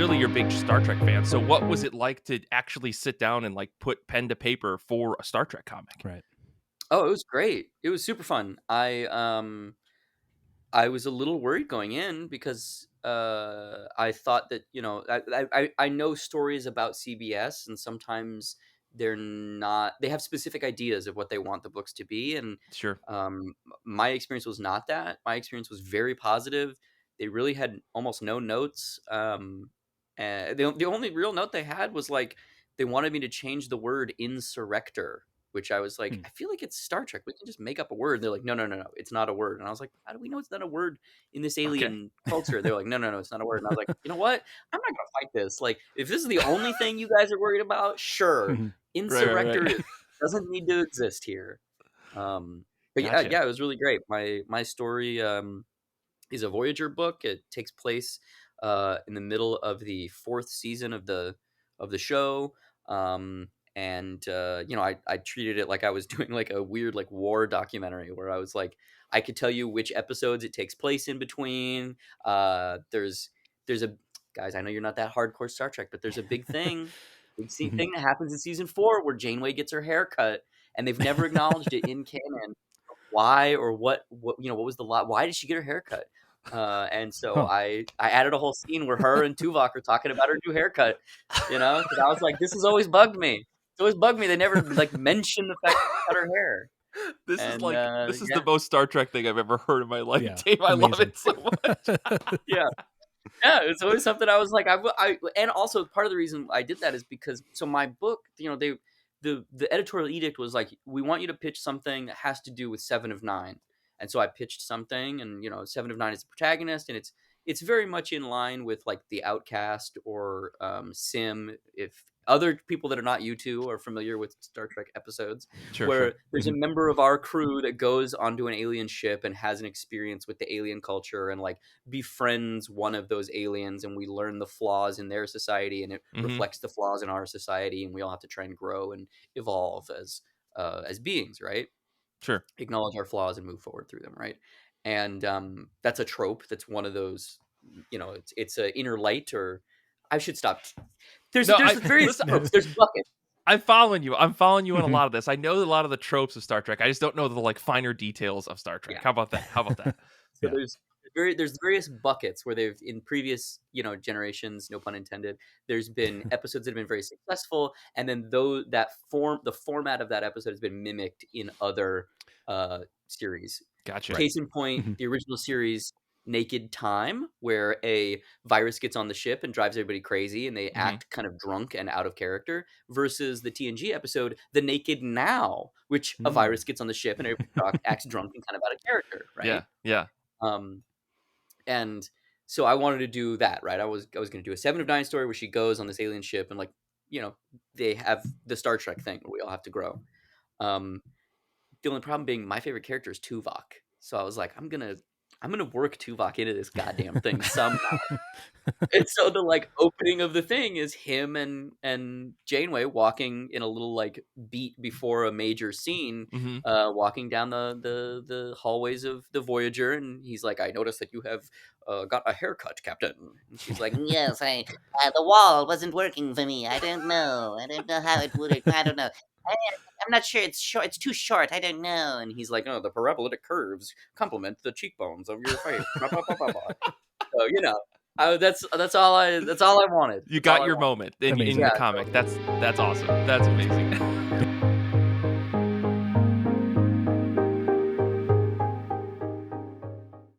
clearly you're a big Star Trek fan. So what was it like to actually sit down and like put pen to paper for a Star Trek comic? Right. Oh, it was great. It was super fun. I was a little worried going in because I thought that I know stories about CBS, and sometimes they have specific ideas of what they want the books to be, and Sure. my experience was not that. My experience was very positive. They really had almost no notes. And the only real note they had was like they wanted me to change the word insurrector, which I was like, Hmm. I feel like it's Star Trek. We can just make up a word. They're like, no, no, no, no, it's not a word. And I was like, how do we know it's not a word in this Okay. alien culture? They're like, no, no, no, it's not a word. And I was like, you know what? I'm not gonna fight this. Like, if this is the only thing you guys are worried about, sure. Right. Insurrector doesn't need to exist here. But yeah, Gotcha. yeah, it was really great. My story is a Voyager book. It takes place in the middle of the fourth season of the show. And I treated it like I was doing like a weird like war documentary where I was like, I could tell you which episodes it takes place in between. There's a guys, I know you're not that hardcore Star Trek, but there's a thing that happens in season 4 where Janeway gets her hair cut, and they've never acknowledged it in canon. Why or what what was the lot? Why did she get her hair cut? And so Huh. I added a whole scene where her and Tuvok are talking about her new haircut, because I was like, this has always bugged me. It's always bugged me. They never like mention the fact that she cut her hair. And This is the yeah, most Star Trek thing I've ever heard in my life, Yeah. Dave. I love Amazing. it so much. yeah, yeah. It's always something I was like, and also part of the reason I did that is because so my book, the editorial edict was like, we want you to pitch something that has to do with Seven of Nine, and so I pitched something, and Seven of Nine is the protagonist, and it's very much in line with like The Outcast or Sim. If other people that are not you two are familiar with Star Trek episodes, Sure, where sure. there's a member of our crew that goes onto an alien ship and has an experience with the alien culture and like befriends one of those aliens, and we learn the flaws in their society, and it Hmm. reflects the flaws in our society, and we all have to try and grow and evolve as beings, right? Sure. Acknowledge our flaws and move forward through them, right? And that's a trope. That's one of those. It's a inner light, or I should stop. There's No, I various listen. tropes. There's buckets. I'm following you. I'm following you on a lot of this. I know a lot of the tropes of Star Trek. I just don't know the like finer details of Star Trek. Yeah. How about that? How about that? So Yeah. there's various buckets where they've in previous generations, no pun intended. There's been episodes that have been very successful, and then though the format of that episode has been mimicked in other series. Gotcha. Right. Case in point, the original series Naked Time, where a virus gets on the ship and drives everybody crazy, and they act kind of drunk and out of character, versus the TNG episode The Naked Now, which a virus gets on the ship and everybody acts drunk and kind of out of character, right? Yeah. Yeah. Um, and so I wanted to do that, right? I was going to do a Seven of Nine story where she goes on this alien ship and like, they have the Star Trek thing where we all have to grow. The only problem being my favorite character is Tuvok. So I was like, I'm gonna work Tuvok into this goddamn thing somehow. And so the like opening of the thing is him and Janeway walking in a little like beat before a major scene, Hmm. walking down the hallways of the Voyager, and he's like, I noticed that you have got a haircut, Captain. And she's like, Yes, the wall wasn't working for me. I don't know. I don't know how it would. I don't know. I'm not sure. It's short. It's too short. I don't know. and he's like, oh, the parabolitic curves complement the cheekbones of your face. Blah, blah, blah, blah, blah. So that's all I wanted. You That's all got I your wanted. moment in Amazing. the Yeah, comic. That's awesome. That's amazing.